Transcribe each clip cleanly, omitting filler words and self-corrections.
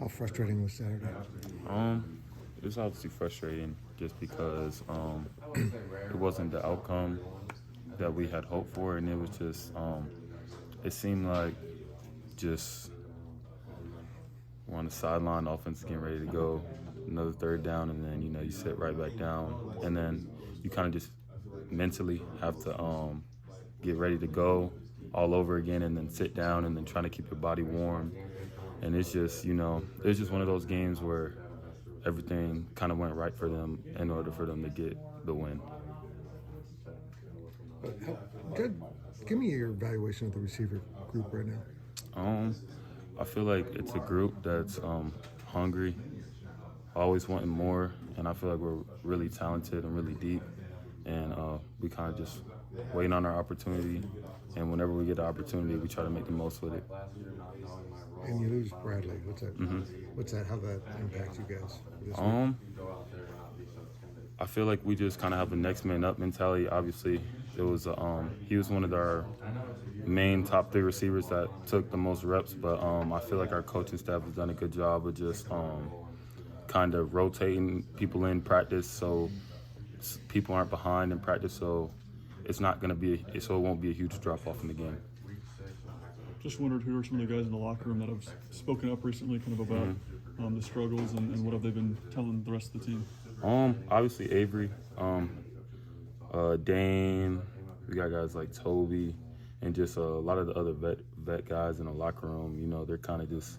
How frustrating was Saturday? It was obviously frustrating just because it wasn't the outcome that we had hoped for, and it was just it seemed like just we're on the sideline, offense is getting ready to go, another third down, and then you sit right back down, and then you kind of just mentally have to get ready to go all over again, and then sit down, and then trying to keep your body warm. And it's just it's just one of those games where everything kind of went right for them in order for them to get the win. Give me your evaluation of the receiver group right now. I feel like it's a group that's hungry, always wanting more, and I feel like we're really talented and really deep, and we kind of just waiting on our opportunity, and whenever we get the opportunity, we try to make the most with it. And you lose Bradley. What's that? Mm-hmm. What's that? How that impacts you guys? I feel like we just kind of have a next man up mentality. Obviously, it was he was one of our main top 3 receivers that took the most reps, but I feel like our coaching staff has done a good job of just kind of rotating people in practice, so people aren't behind in practice, so it's not going to be so it won't be a huge drop off in the game. Just wondered who are some of the guys in the locker room that have spoken up recently kind of about the struggles and what have they been telling the rest of the team? Obviously Avery, Dane, we got guys like Tobi, and just a lot of the other vet guys in the locker room. They're kind of just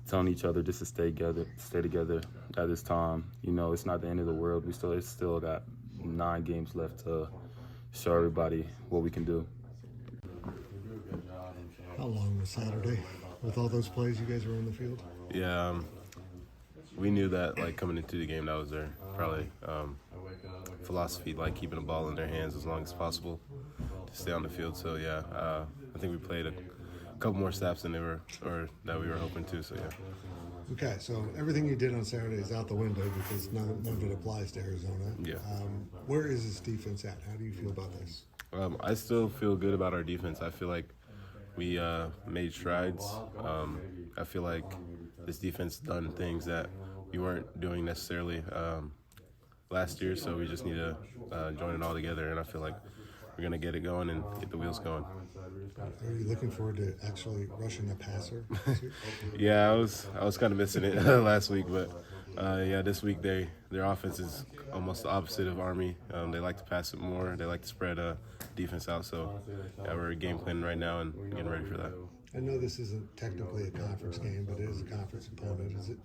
telling each other just to stay together at this time. It's not the end of the world. It's still got 9 games left to show everybody what we can do. How long was Saturday with all those plays you guys were on the field? Yeah, we knew that coming into the game that was their probably philosophy, keeping the ball in their hands as long as possible to stay on the field. So yeah, I think we played a couple more snaps than that we were hoping to. So yeah. Okay, so everything you did on Saturday is out the window because none of it applies to Arizona. Yeah. Where is this defense at? How do you feel about this? I still feel good about our defense. I feel like we made strides. I feel like this defense done things that we weren't doing necessarily last year, so we just need to join it all together, and I feel like we're going to get it going and get the wheels going. Are you looking forward to actually rushing a passer? Yeah, I was kind of missing it last week, but this week their offense is almost the opposite of Army. They like to pass it more. They like to spread defense out. So yeah, we're game planning right now and getting ready for that. I know this isn't technically a conference game, but it is a conference opponent. Is it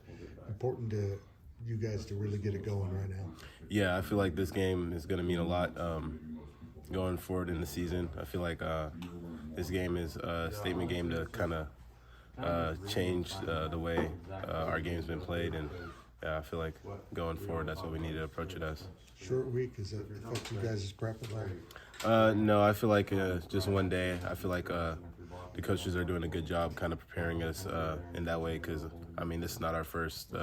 important to you guys to really get it going right now? Yeah, I feel like this game is going to mean a lot going forward in the season. I feel like this game is a statement game to kind of change the way our game's been played, and I feel like going forward that's what we need to approach it as. Short week, does it affect you guys' prep at all? No, I feel like just one day. I feel like the coaches are doing a good job kind of preparing us in that way because, this is not our first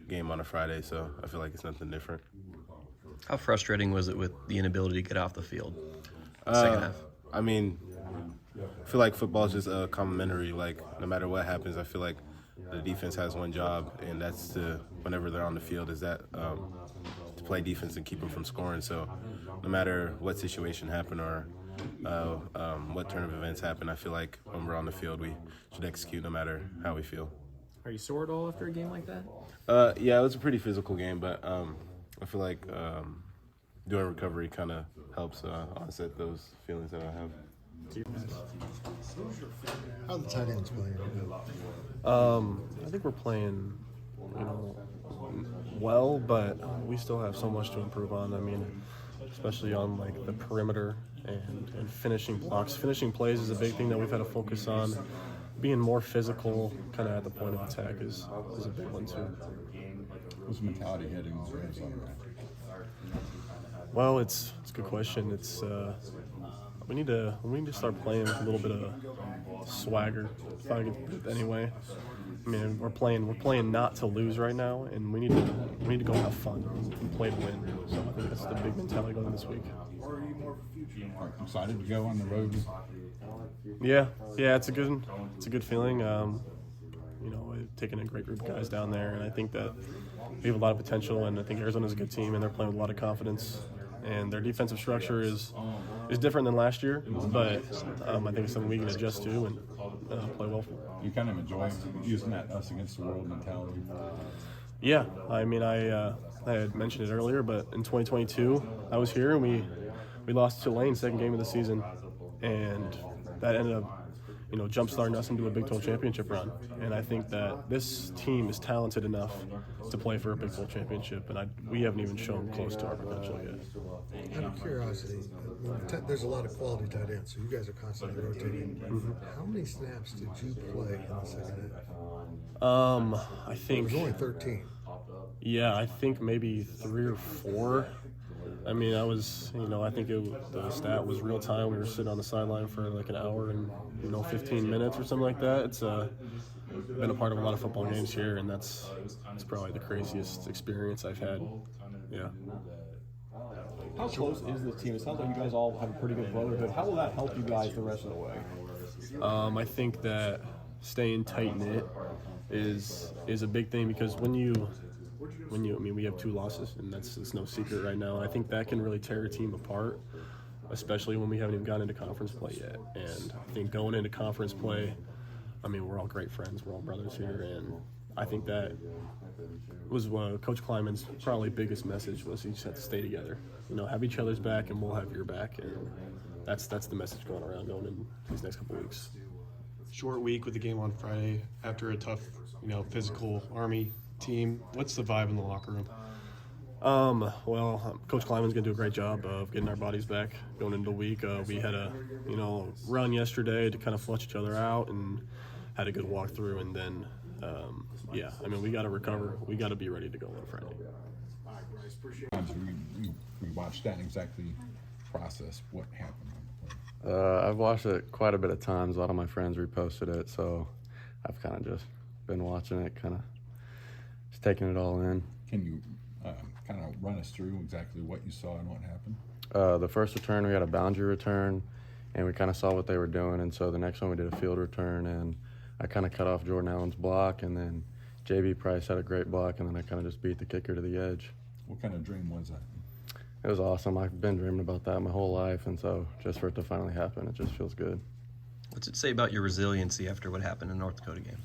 game on a Friday, so I feel like it's nothing different. How frustrating was it with the inability to get off the field second half? I feel like football is just complimentary. No matter what happens, I feel like the defense has one job, and that's to, whenever they're on the field, is that to play defense and keep them from scoring. So no matter what situation happened or what turn of events happen, I feel like when we're on the field, we should execute no matter how we feel. Are you sore at all after a game like that? Yeah, it was a pretty physical game, but I feel like doing recovery kind of helps offset those feelings that I have. How are the tight ends playing right now? I think we're playing, well, but we still have so much to improve on. Especially on the perimeter and finishing blocks. Finishing plays is a big thing that we've had to focus on. Being more physical, kind of at the point of attack, is a big one too. What's the mentality heading into Arizona? Well, it's a good question. It's we need to start playing with a little bit of swagger. If I could put it anyway. We're playing not to lose right now, and we need to go have fun and play to win. So I think that's the big mentality going this week. Excited to go on the road? Yeah, it's a good feeling. taking a great group of guys down there, and I think that we have a lot of potential, and I think Arizona's a good team, and they're playing with a lot of confidence. And their defensive structure is different than last year, but I think it's something we can adjust to and play well for. You kind of enjoy using that us against the world mentality. Yeah, I mean, I had mentioned it earlier, but in 2022, I was here and we lost to Tulane second game of the season, and that ended up, jump-starting us into a Big 12 championship run. And I think that this team is talented enough to play for a Big 12 championship, and we haven't even shown close to our potential yet. Out of curiosity, there's a lot of quality tight ends, so you guys are constantly rotating. How many snaps did you play in the second half? I think It was only 13. Yeah, I think maybe 3 or 4. I mean, I think the stat was real time. We were sitting on the sideline for like an hour and 15 minutes or something like that. It's been a part of a lot of football games here, and it's probably the craziest experience I've had. Yeah. How close is this team? It sounds like you guys all have a pretty good brotherhood. How will that help you guys the rest of the way? I think that staying tight knit is a big thing, because we have 2 losses, and it's no secret right now. And I think that can really tear a team apart, especially when we haven't even gotten into conference play yet. And I think going into conference play, we're all great friends. We're all brothers here, and I think that was Coach Kleiman's probably biggest message was you just have to stay together. Have each other's back, and we'll have your back. And that's the message going around going in these next couple weeks. Short week with the game on Friday after a tough, physical Army team. What's the vibe in the locker room? Coach Kleiman's going to do a great job of getting our bodies back going into the week. We had a, run yesterday to kind of flush each other out and had a good walkthrough. And then, we got to recover. We got to be ready to go on Friday. We watched that exactly process. What happened on the play? I've watched it quite a bit of times. A lot of my friends reposted it, so I've kind of just been watching it, kind of just taking it all in. Can you kind of run us through exactly what you saw and what happened? The first return, we had a boundary return, and we kind of saw what they were doing, and so the next one we did a field return, and I kind of cut off Jordan Allen's block, and then J.B. Price had a great block, and then I kind of just beat the kicker to the edge. What kind of dream was that? It was awesome. I've been dreaming about that my whole life, and so just for it to finally happen, it just feels good. What's it say about your resiliency after what happened in the North Dakota game?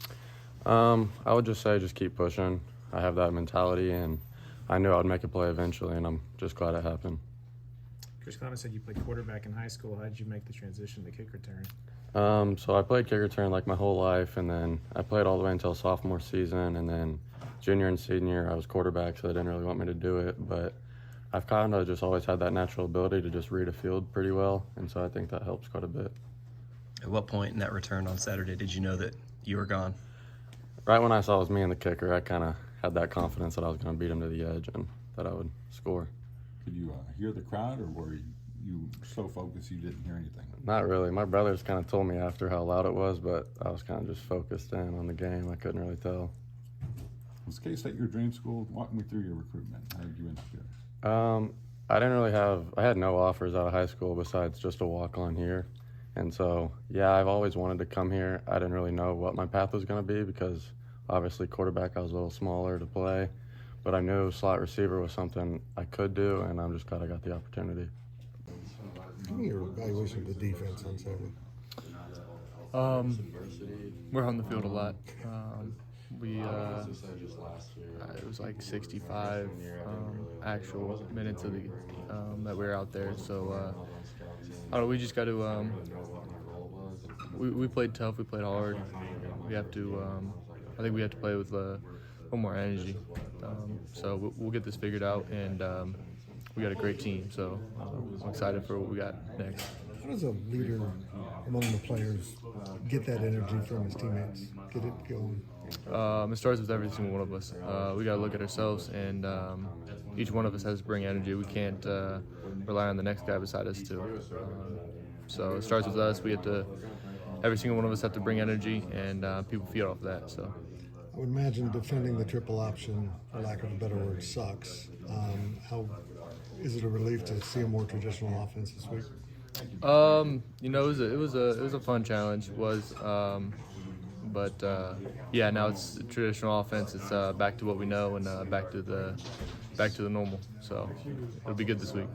I would just say just keep pushing. I have that mentality, and I knew I'd make a play eventually, and I'm just glad it happened. Coach Clement said you played quarterback in high school. How did you make the transition to kick return? So I played kick return like my whole life, and then I played all the way until sophomore season, and then junior and senior I was quarterback, so they didn't really want me to do it, but I've kind of just always had that natural ability to just read a field pretty well, and so I think that helps quite a bit. At what point in that return on Saturday did you know that you were gone? Right when I saw it was me and the kicker, I kind of had that confidence that I was going to beat him to the edge and that I would score. Could you hear the crowd, or were you so focused you didn't hear anything? Not really. My brothers kind of told me after how loud it was, but I was kind of just focused in on the game. I couldn't really tell. Was K-State your dream school? Walk me through your recruitment. How did you end up here? I didn't really I had no offers out of high school besides just a walk-on here. And so, yeah, I've always wanted to come here. I didn't really know what my path was going to be because obviously quarterback I was a little smaller to play. But I knew slot receiver was something I could do, and I'm just glad I got the opportunity. Give me your evaluation of the defense on Saturday. We're on the field a lot. It was like 65 actual minutes of the that we were out there. So I don't know, we just got to. We played tough. We played hard. We have to. I think we have to play with a little more energy. So we'll get this figured out, and we got a great team. So I'm excited for what we got next. How does a leader among the players get that energy from his teammates? Get it going? It starts with every single one of us. We got to look at ourselves, and each one of us has to bring energy. We can't rely on the next guy beside us too. So it starts with us. Every single one of us have to bring energy, and people feed off that. So I would imagine defending the triple option, for lack of a better word, sucks. How is it a relief to see a more traditional offense this week? It was a fun challenge. But yeah, now it's traditional offense. It's back to what we know and back to the normal. So it'll be good this week.